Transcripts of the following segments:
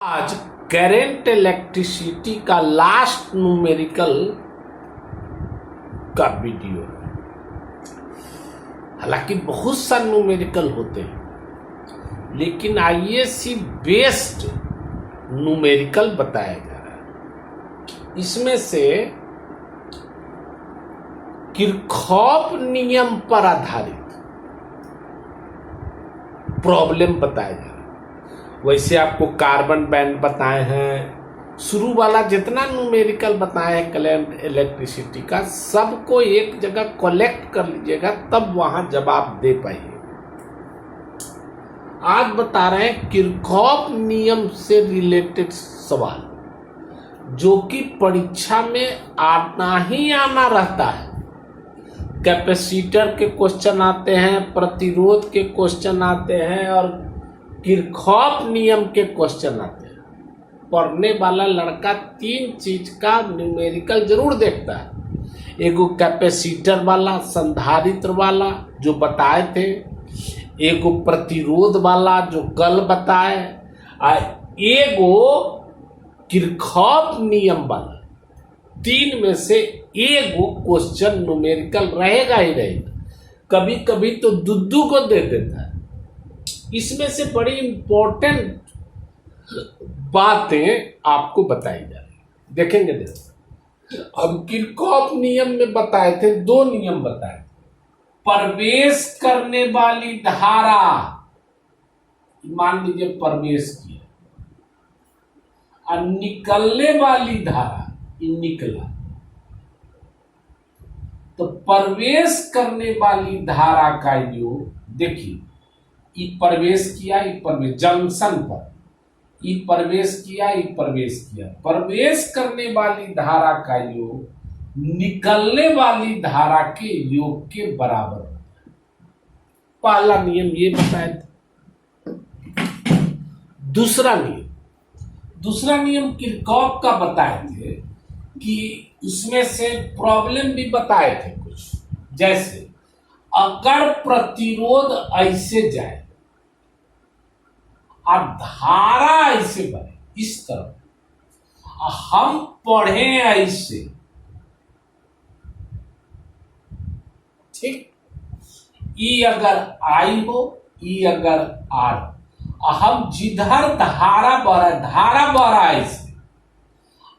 आज current electricity का last numerical का वीडियो है। हालांकि बहुत सा न्यूमेरिकल होते हैं, लेकिन आईएससी बेस्ड न्यूमेरिकल बताया जा रहा है। इसमें से किरचॉफ नियम पर आधारित प्रॉब्लम बताया जा रहा है। वैसे आपको कार्बन बैंड बताए हैं, शुरू वाला जितना न्यूमेरिकल बताए हैं करंट इलेक्ट्रिसिटी का, सबको एक जगह कलेक्ट कर लीजिएगा, तब वहां जवाब दे पाइए। आज बता रहे हैं किरचॉफ नियम से रिलेटेड सवाल, जो कि परीक्षा में आना ही आना रहता है। कैपेसिटर के क्वेश्चन आते हैं, प्रतिरोध के क्वेश्चन आते हैं और किरचॉफ नियम के क्वेश्चन आते हैं। पढ़ने वाला लड़का तीन चीज का न्यूमेरिकल जरूर देखता है। एगो कैपेसिटर वाला, संधारित्र वाला जो बताए थे, एगो प्रतिरोध वाला जो कल बताए, और एगो किरचॉफ नियम वाला। तीन में से एगो क्वेश्चन न्यूमेरिकल रहेगा ही रहेगा। कभी कभी तो दुद्दू को दे देता है। इसमें से बड़ी इंपॉर्टेंट बातें आपको बताई जा रही देखेंगे। अब किरचॉफ नियम में बताए थे, दो नियम बताए थे। प्रवेश करने वाली धारा, मान लीजिए प्रवेश किया, और निकलने वाली धारा, निकला, तो प्रवेश करने वाली धारा का योग देखिए, ई प्रवेश किया, ई प्रवेश जंक्शन पर, ई प्रवेश किया, ई प्रवेश किया। प्रवेश करने वाली धारा का योग निकलने वाली धारा के योग के बराबर होता है। पहला नियम ये बताया था। दूसरा नियम किरचॉफ का बताए थे कि उसमें से प्रॉब्लम भी बताए थे कुछ, जैसे अगर प्रतिरोध ऐसे जाए और धारा ऐसे बने, इस तरह हम पढ़े ऐसे, ठीक, ई अगर आई हो, ई अगर आर, हम जिधर धारा बह रहा है ऐसे,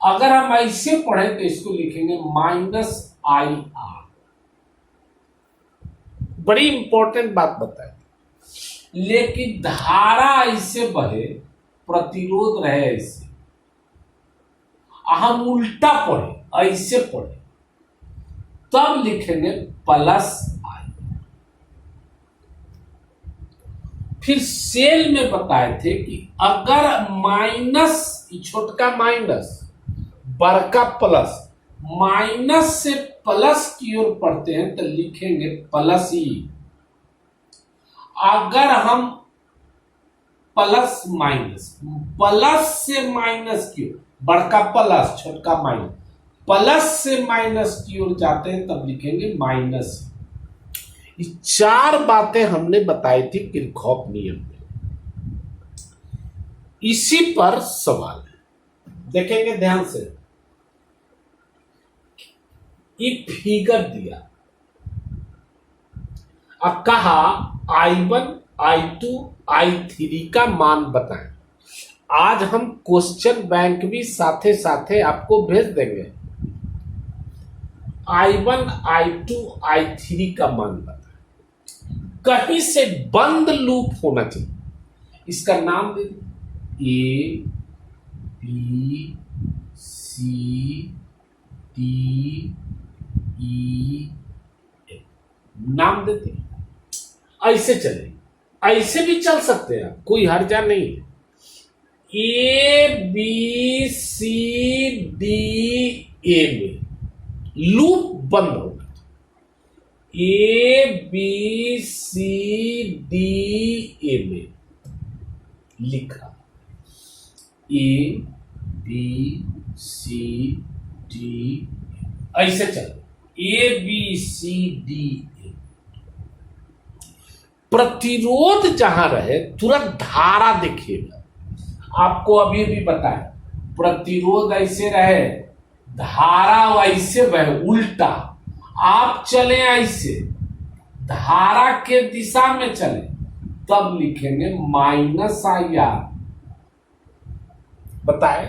अगर हम ऐसे पढ़े तो इसको लिखेंगे माइनस आई आर। बड़ी इंपॉर्टेंट बात बताए। लेकिन धारा ऐसे बहे, प्रतिरोध रहे ऐसे, हम उल्टा पढ़े, ऐसे पढ़े, तब लिखेंगे प्लस आई। फिर सेल में बताए थे कि अगर माइनस, छोटका माइनस, बड़का प्लस, माइनस से प्लस की ओर पढ़ते हैं तो लिखेंगे प्लस ई। अगर हम प्लस माइनस, प्लस से माइनस की ओर, बड़का प्लस छोटका माइनस, प्लस से माइनस की ओर जाते हैं तब लिखेंगे माइनस। ये चार बातें हमने बताई थी किरचॉफ नियम में। इसी पर सवाल है, देखेंगे ध्यान से। ये फिगर दिया और कहा I1, I2, I3 का मान बताएं। आज हम क्वेश्चन बैंक भी साथे साथे आपको भेज देंगे। I1, I2, I3 का मान बताएं। कहीं से बंद लूप होना चाहिए। इसका नाम दे A, B, C, D, E, F। नाम देते हैं, ऐसे चले, ऐसे भी चल सकते हैं, कोई हर्जा नहीं है। A, B, C, D, A में लूप बंद होगा। A, B, C, D, A में लिखा, A, B, C, D, ऐसे चल, A, B, C, D, A। प्रतिरोध जहां रहे तुरंत धारा देखिएगा। आपको अभी भी बताया, प्रतिरोध ऐसे रहे, धारा वैसे बहे उल्टा, आप चले ऐसे, धारा के दिशा में चले, तब लिखेंगे माइनस आई आर। बताए,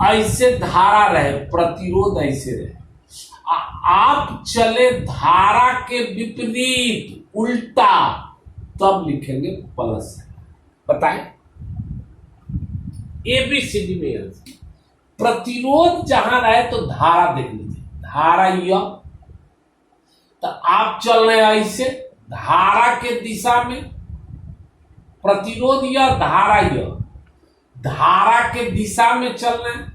ऐसे धारा रहे, प्रतिरोध ऐसे रहे, आप चले धारा के विपरीत उल्टा, तब लिखेंगे प्लस। बताए, एबीसीडी में प्रतिरोध जहां रहे तो धारा देख लीजिए, धारा यह, तो आप चल रहे हैं ऐसे धारा के दिशा में, प्रतिरोध यह, धारा यह, धारा के दिशा में चल रहे हैं,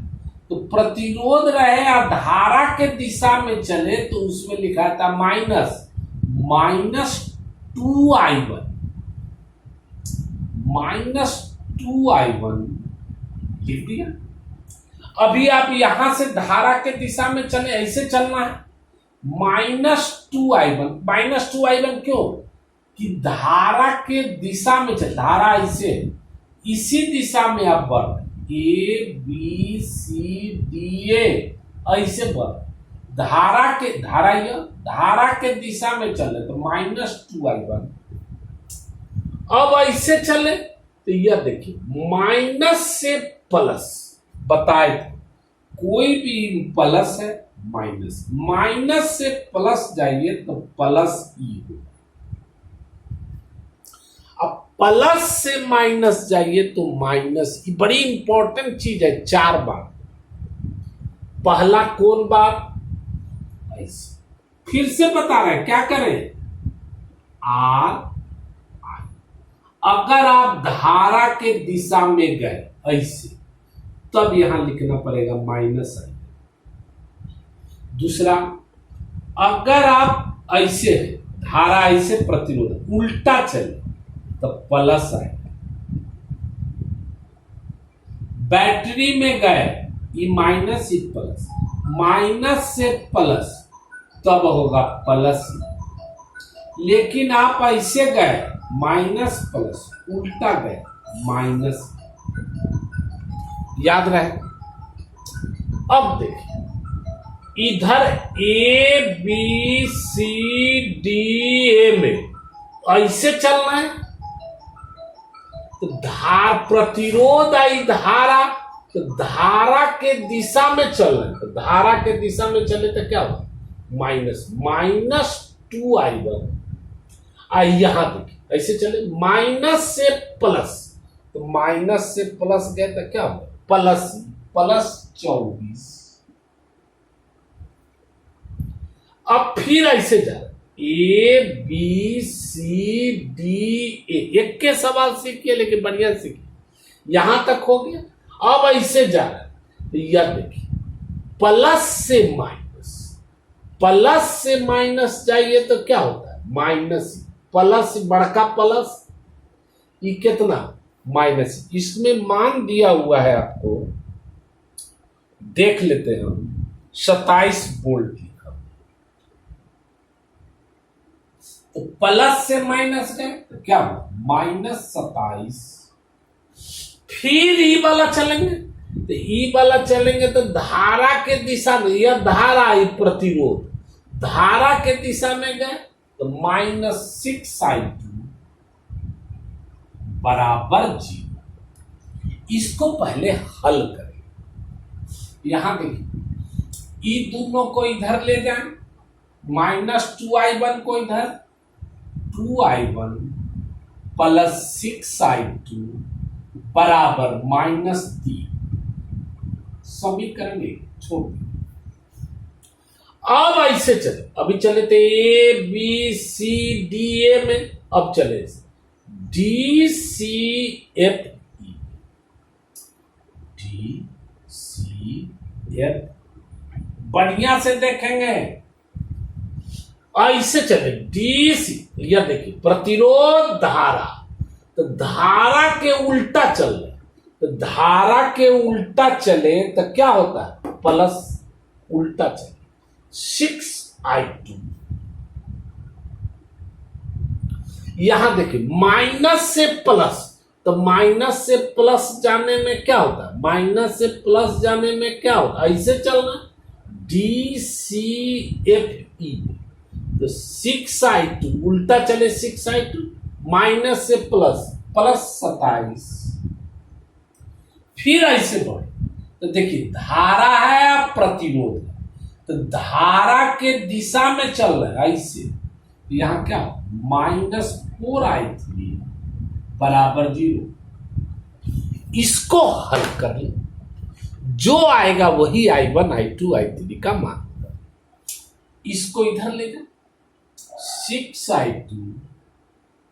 तो प्रतिरोध रहे और धारा के दिशा में चले तो उसमें लिखा था -2i1, -2i1 लिख दिया। अभी आप यहां से धारा के दिशा में चले, ऐसे चलना है, -2i1 क्यों? कि धारा के दिशा में चल, धारा ऐसे, इसी दिशा में आप बढ़, A B C D A ऐसे बढ़, धारा के दिशा में चले तो -2i1। अब ऐसे चले तो यह देखिए, माइनस से प्लस बताए थे, कोई भी प्लस है माइनस, माइनस से प्लस जाइए तो प्लस ई हो, अब प्लस से माइनस जाइए तो माइनस ई। बड़ी इंपॉर्टेंट चीज है, 4 बार। पहला कौन बात, ऐसे, फिर से बता रहे हैं क्या करें, आर, अगर आप धारा के दिशा में गए ऐसे, तब यहां लिखना पड़ेगा माइनस आई। दूसरा, अगर आप ऐसे है, धारा ऐसे, प्रतिरोध उल्टा चले तो प्लस आएगा। बैटरी में गए, ये माइनस, ये प्लस, माइनस से प्लस तब होगा प्लस। लेकिन आप ऐसे गए, माइनस प्लस, उल्टा गए माइनस। याद रहे। अब देखिए, इधर A B C D A में ऐसे चलना है, तो प्रतिरोध आई धारा, तो धारा के दिशा में चल रहे, तो धारा के दिशा में चले तो क्या होगा, -2i1। यहां देखिए ऐसे चले, माइनस से प्लस, तो माइनस से प्लस गए तो क्या होगा, +24। अब फिर ऐसे जा रहे, A B C D A, एक के सवाल सीखिए लेकिन बढ़िया सीखिए, यहां तक हो गया। अब ऐसे जा रहा है, तो यह देखिए, प्लस से माइनस जाइए तो क्या होता है, माइनस, प्लस बड़का प्लस, ये कितना माइनस। इसमें मान दिया हुआ है आपको, देख लेते हैं हम, 27 वोल्ट लिखा, तो प्लस से माइनस गए तो क्या हुआ, -27। फिर ई वाला चलेंगे, तो ई वाला चलेंगे तो धारा के दिशा में, यह धारा आई प्रतिरोध, धारा के दिशा में गए तो -6i2 बराबर 0। इसको पहले हल करें। यहां देखिए, ई दोनों को इधर ले जाएं, -2i1 को इधर, 2i1 + 6i2 बराबर -3। समीकरण छोड़, अब ऐसे चले, अभी चले थे A B C D A में, अब चले D C F E, D C F, बढ़िया से देखेंगे, ऐसे चले डी सी, यह देखिए प्रतिरोध धारा, तो धारा के उल्टा चल रहे, तो धारा के उल्टा चले तो क्या होता है, प्लस, उल्टा चले 6i2। यहां देखिए, माइनस से प्लस, तो माइनस से प्लस जाने में क्या होता है, माइनस से प्लस जाने में क्या होता है, ऐसे चलना DCFE। तो 6I2 उल्टा चले 6I2 माइनस से प्लस प्लस 27, फिर ऐसे बढ़े तो देखिए धारा है या प्रतिरोध है, तो धारा के दिशा में चल रहा है ऐसे, तो यहां क्या -4I3 बराबर 0। इसको हल कर ले, जो आएगा वही I1 I2 I3 का मान होगा। इसको इधर ले जाए 6I2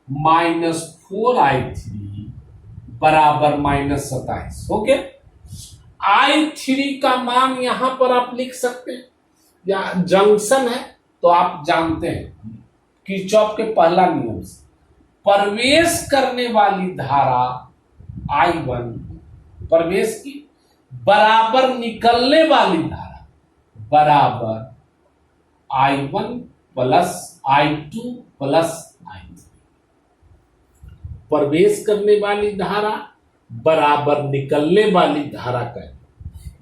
-4I3 बराबर -27 हो गया। I3 का मान यहां पर आप लिख सकते हैं, या जंक्शन है तो आप जानते हैं किरचॉफ के पहला नियम से प्रवेश करने वाली धारा I1 प्रवेश की बराबर निकलने वाली धारा बराबर I1 plus I2 plus I3। प्रवेश करने वाली धारा बराबर निकलने वाली धारा का,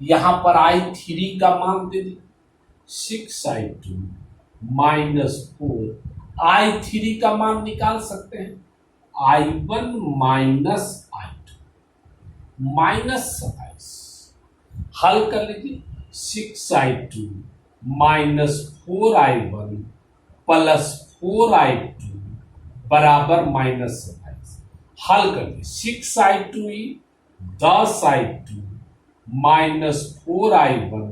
यहां पर I3 का मान दे दी 6I2 -4, I3 का मान निकाल सकते हैं I1 माइनस I2 -27, हल कर लीजिए 6I2 -4I1 प्लस 4I2 बराबर -27, हल कर लीजिए 6I2 10I2 -4I1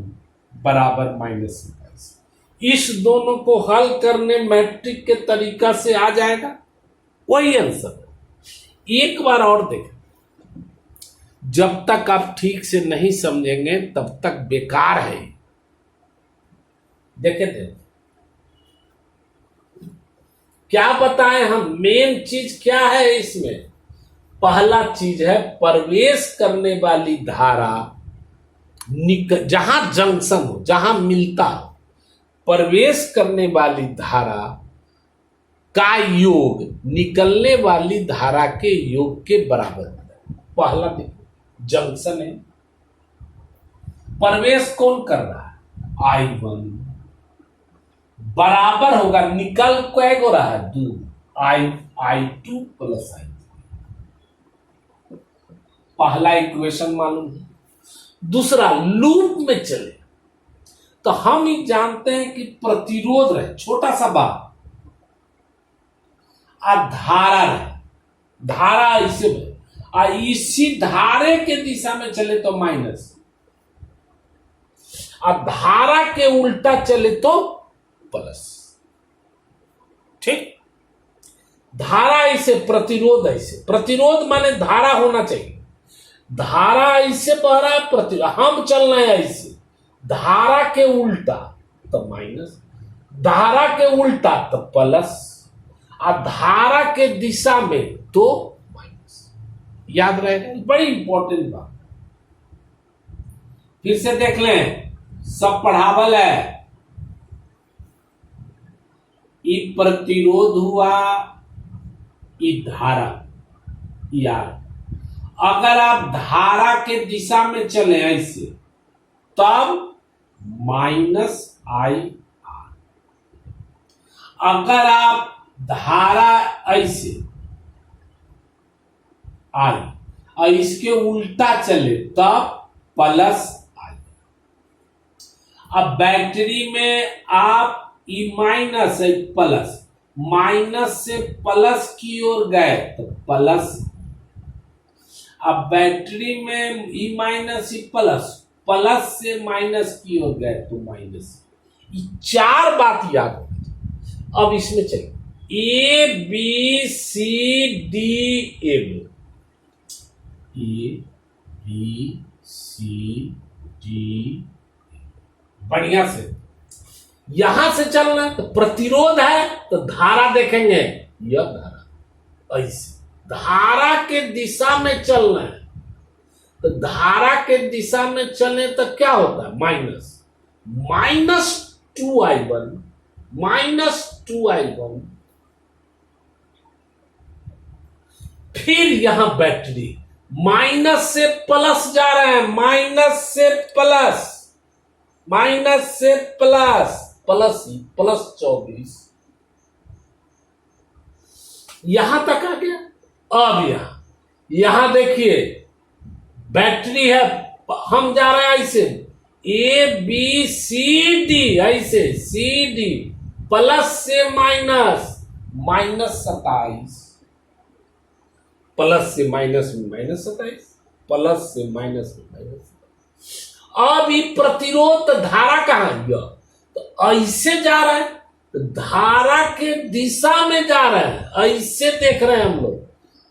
बराबर -27। इस दोनों को हल करने मैट्रिक के तरीका से आ जाएगा वही आंसर। एक बार और देखें, जब तक आप ठीक से नहीं समझेंगे तब तक बेकार है। देखे थे क्या बताएं हम, मेन चीज क्या है इसमें, पहला चीज है प्रवेश करने वाली धारा जहां जंक्शन हो, जहां मिलता हो, प्रवेश करने वाली धारा का योग निकलने वाली धारा के योग के बराबर है। पहला देखो जंक्शन है, प्रवेश कौन कर रहा है I1 बराबर होगा, निकल कै हो रहा है 2 I2 प्लस I3। पहला इक्वेशन मालूम है। दूसरा लूप में चले तो हम ही जानते हैं कि प्रतिरोध रहे छोटा सा बात, धारा रहे, धारा ऐसे में इसी धारे के दिशा में चले तो माइनस, और धारा के उल्टा चले तो प्लस। ठीक, धारा ऐसे प्रतिरोध ऐसे, प्रतिरोध माने धारा होना चाहिए, धारा ऐसे बह रहा है, प्रतिरोध हम चल रहे हैं ऐसे, धारा के उल्टा तो माइनस, धारा के उल्टा तो प्लस, और धारा के दिशा में तो माइनस। याद रहेगा, बड़ी इंपॉर्टेंट बात। फिर से देख लें, सब पढ़ावल है। ये प्रतिरोध हुआ, ये धारा, यार अगर आप धारा के दिशा में चले ऐसे तब -IR, अगर आप धारा ऐसे आई और इसके उल्टा चले तब +I। अब बैटरी में आप ई माइनस है प्लस, माइनस से प्लस की ओर गए तो प्लस, अब बैटरी में E minus E plus, plus से माइनस की ओर गए तो माइनस। ये चार बात याद हो। अब इसमें चलिए ABCD, बढ़िया से यहां से चलना है तो प्रतिरोध है तो धारा देखेंगे, यह धारा ऐसे धारा के दिशा में चलना है, तो धारा के दिशा में चलने तो क्या होता है -2I1 -2I1 फिर यहां बैटरी माइनस से प्लस जा रहे हैं, माइनस से प्लस, माइनस से प्लस, प्लस 24 यहां तक आ गया। अब यहां देखिए बैटरी है, हम जा रहे हैं ऐसे ए बी सी डी, ऐसे सी डी प्लस से माइनस, -27 प्लस से माइनस में -27, प्लस से माइनस में -27। अब ये प्रतिरोध धारा कहां गया, तो ऐसे जा रहा है, तो धारा के दिशा में जा रहा है, ऐसे देख रहे हैं हम लोग,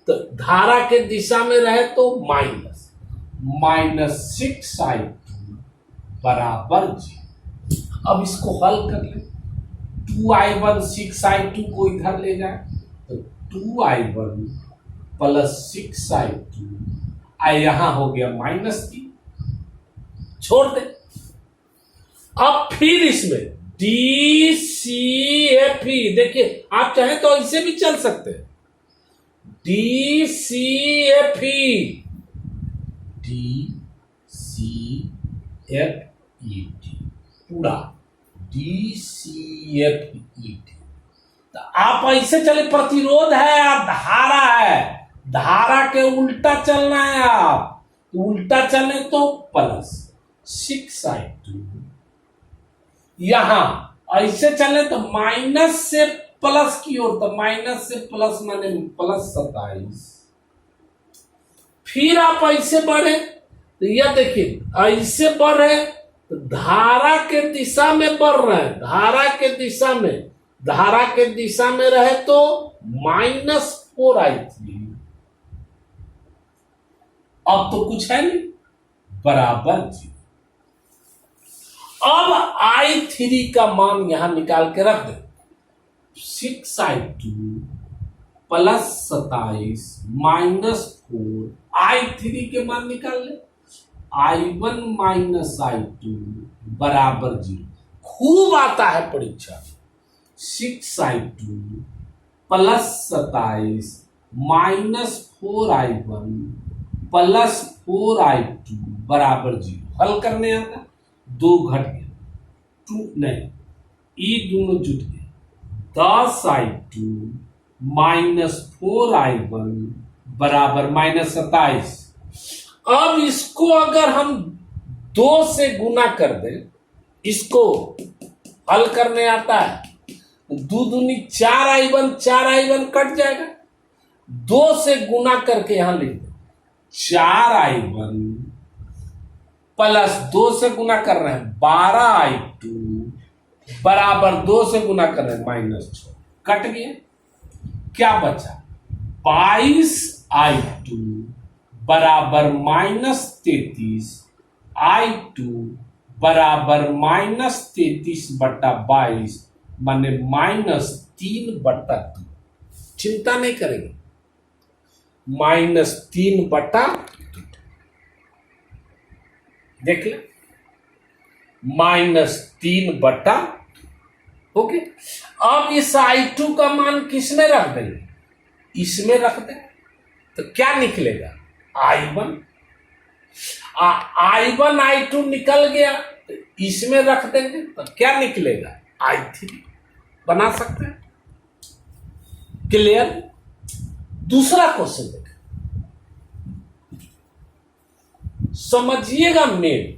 तो धारा के दिशा में रहे तो -6i2 बराबर 0। अब इसको हल कर ले, 2i1 6i2 को इधर ले जाए तो 2i1 प्लस 6i2, यहां हो गया -3, छोड़ दे। अब फिर इसमें DCFE, देखिए आप चाहें तो ऐसे भी चल सकते हैं, DCFE, पूरा DCFE। तो आप ऐसे चले, प्रतिरोध है और धारा है, धारा के उल्टा चलना है, आप उल्टा चले तो +6i2, यहां ऐसे चले तो माइनस से प्लस की ओर, तो माइनस से प्लस माने +27। फिर आप ऐसे बढ़े तो यह देखिए ऐसे बढ़े तो धारा के दिशा में बढ़ रहे हैं, धारा के दिशा में, धारा के दिशा में रहे तो -4i3। अब तो कुछ है नहीं, बराबर 0। अब i3 का मान यहां निकाल के रख दे, 6i2 प्लस 27 -4, i3 के मान निकाल ले, i1 -i2 बराबर 0। खूब आता है परीक्षा, 6i2 plus 27 -4i1 plus 4i2 बराबर 0। हल करने आता, 2 घट गया, 2 नहीं, ये दोनों जुट गए, 10i2 -4i1 बराबर -27। अब इसको अगर हम 2 से गुना कर दें, इसको हल करने आता है, 2 दूनी 4i1, 4i1 कट जाएगा, 2 से गुना करके यहां लिख दे, 4i1 प्लस 2 से गुना कर रहे हैं 12i2 बराबर 2 से गुना कर रहे हैं -6, कट गया, क्या बचा, 22i2 बराबर -33, i2 बराबर -33/22 माने -3/2। चिंता नहीं करेंगे, -3/2 देख ले, -3/2 ओके। अब इस i2 का मान किसमें रख देंगे, इसमें रख दें तो क्या निकलेगा, i1 i2 निकल गया, तो इसमें रख देंगे तो क्या निकलेगा, i3 बना सकते हैं। क्लियर। दूसरा क्वेश्चन देखें, समझिएगा मेन,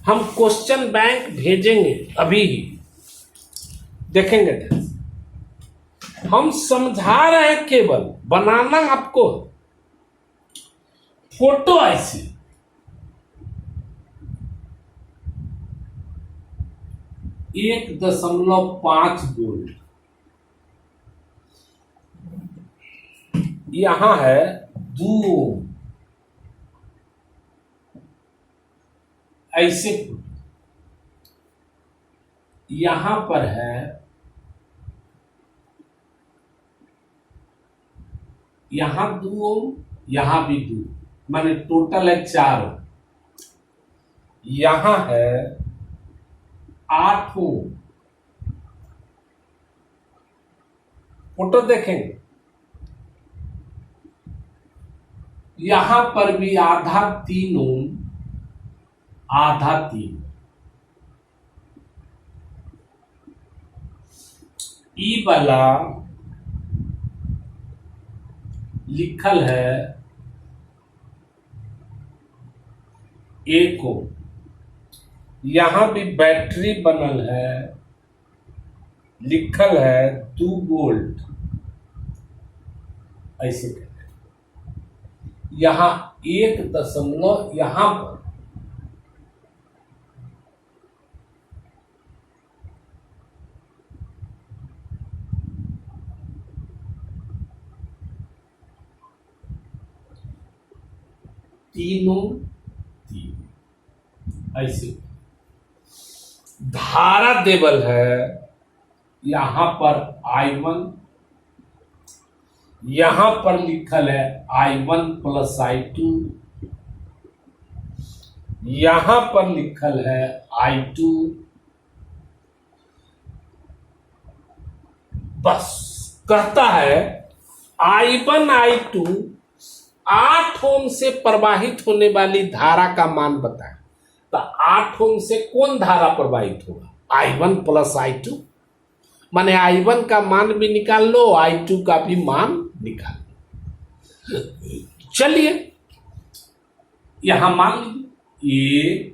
हम क्वेश्चन बैंक भेजेंगे अभी ही, देखेंगे। हम समझा रहे हैं, केवल बनाना आपको फोटो ऐसी 1.5 वोल्ट, यहां है 2 ओम, ऐसे यहां पर है, यहां 2 ओम, यहां भी 2, माने टोटल है 4 ओम, यहां है 8 ओम, फोटो देखेंगे, यहां पर भी आधा 3 ओम, आधा 3। ई वाला लिखल है 1 ओम। यहां भी बैटरी बनल है, लिखल है 2 वोल्ट। ऐसे कहते हैं। यहां 1 दशमलव यहां पर तीनों 3 ऐसे धारा देवल है। यहां पर I1, यहां पर लिखल है I1 प्लस I2, यहां पर लिखल है I2। बस कहता है I1 I2 8 ओम से प्रवाहित होने वाली धारा का मान बताएं। तो 8 ओम से कौन धारा प्रवाहित होगा? I1 प्लस I2, माने I1 का मान भी निकाल लो, I2 का भी मान निकाल लो। चलिए यहां मान लीजिए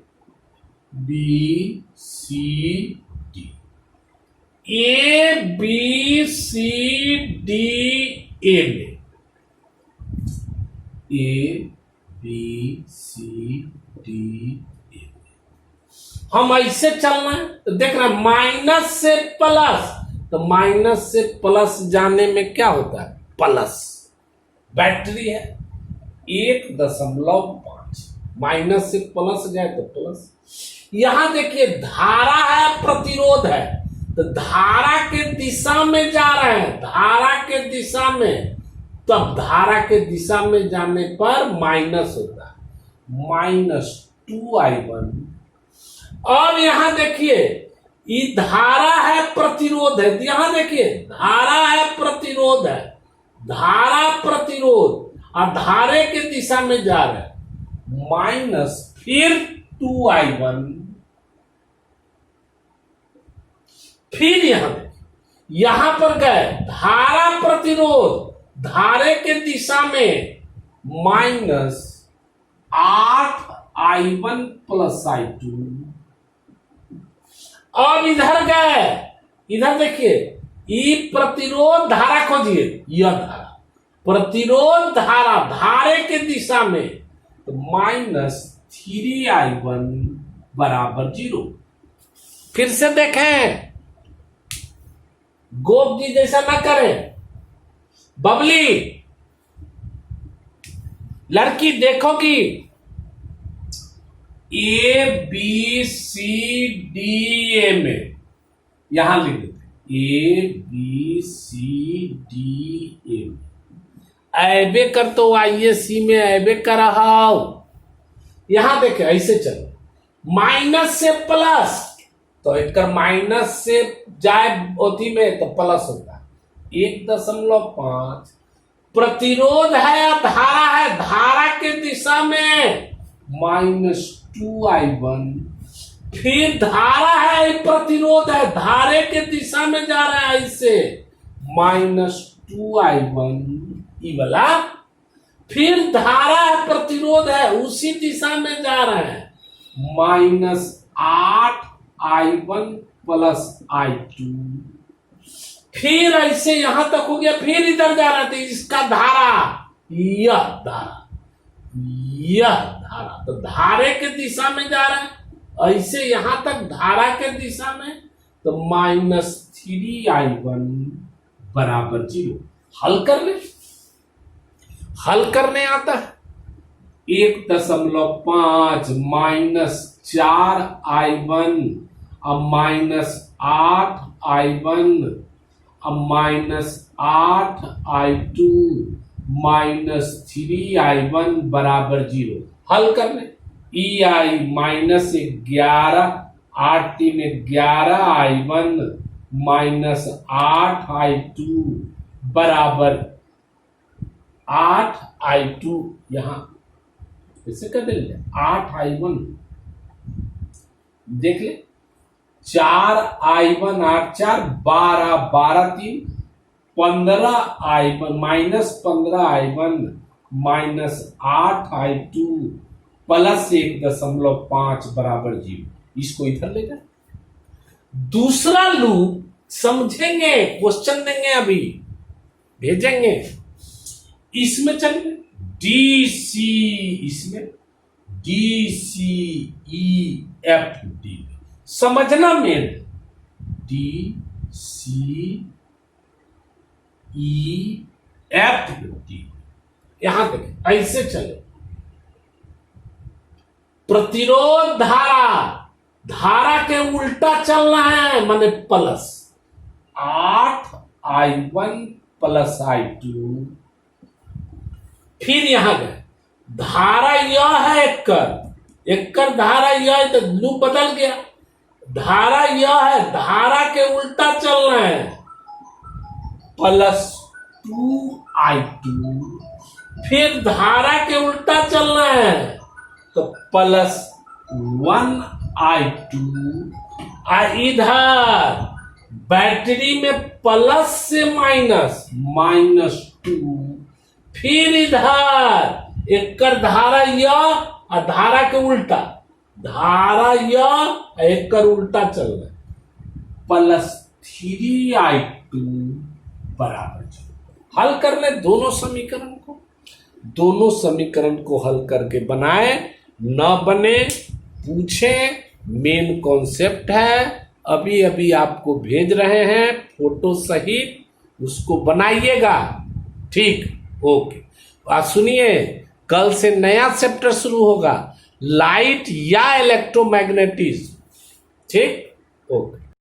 A B C D, A B C D A में A B C D A, हम ऐसे चलना है तो देख रहे हैं माइनस से प्लस, तो माइनस से प्लस जाने में क्या होता है? प्लस। बैटरी है 1.5, माइनस से प्लस जाए तो प्लस। यहां देखिए धारा है, प्रतिरोध है, तो धारा के दिशा में जा रहे हैं, धारा के दिशा में, तब धारा के दिशा में जाने पर माइनस होता है, -2I1। और यहां देखिए ये धारा है, प्रतिरोध है, यहां देखिए धारा है, प्रतिरोध है, धारा प्रतिरोध, और धारे के दिशा में जा रहा है, माइनस फिर 2I1। फिर यहां पर गए धारा प्रतिरोध, धारे के दिशा में -8I1 प्लस I2। और इधर गए, इधर देखिए ये प्रतिरोध धारा खोजिए, यह धारा प्रतिरोध धारा धारे के दिशा में, तो -3I1 बराबर 0। फिर से देखें, गोप जी जैसा ना करें। बबली लड़की देखोगी A B C D A में, यहां लिख देते A B C D A में, ऐबे कर तो आइए सी में ऐबे कर रहा। यहां देखे ऐसे चलो माइनस से प्लस, तो एक माइनस से जाए ओथी में तो प्लस होता है 1.5। प्रतिरोध है, धारा है, धारा के दिशा में -2I1। फिर धारा है, प्रतिरोध है, धारे के दिशा में जा रहा है, इससे -2I1 ये वाला। फिर धारा है, प्रतिरोध है, उसी दिशा में जा रहा है, -8I1 प्लस I2। फिर ऐसे यहां तक हो गया, फिर इधर जा रहा था, इसका धारा, यह धारा, यह धारा, तो धारे के दिशा में जा रहा है, ऐसे यहां तक धारा के दिशा में, तो -3I1 बराबर 0। हल कर ले, हल करने आता है 1.5 -4I1 अब -8I1 अब -8I2 -3I1 बराबर 0। हल करने EI -11 8 3 11I1 -8I2 बराबर 8i2, यहां इसे कर देंगे 8i1, देख ले 4i1 8 4 12 12 3 15i1 -15i1 -8i2 plus 1.5 बराबर 0। इसको इधर लेकर दूसरा लूप समझेंगे, क्वेश्चन देंगे, अभी भेजेंगे। इसमें चलिए DC, इसमें DCEFD समझना मेन, DCEFD। यहां देखें, ऐसे चले प्रतिरोध धारा के उल्टा चलना है, माने प्लस 8i1 प्लस i2। फिर यहां गए, धारा यह है एककर धारा यह है, तो लूप बदल गया। धारा यह है, धारा के उल्टा चलना है, प्लस 2i2। फिर धारा के उल्टा चलना है तो प्लस 1i2। इधर बैटरी में प्लस से -2। फिर इधर एककर धारा यह और धारा के उल्टा, धारा यह एककर उल्टा चल रहा है, प्लस 3i2 बराबर 0। हल कर ले दोनों समीकरण को हल करके बनाए, न बने पूछे, मेन कॉन्सेप्ट है। अभी अभी आपको भेज रहे हैं फोटो सहित, उसको बनाइएगा, ठीक, ओके। आज सुनिए, कल से नया चैप्टर शुरू होगा, लाइट या इलेक्ट्रोमैग्नेटिज्म, ठीक, ओके।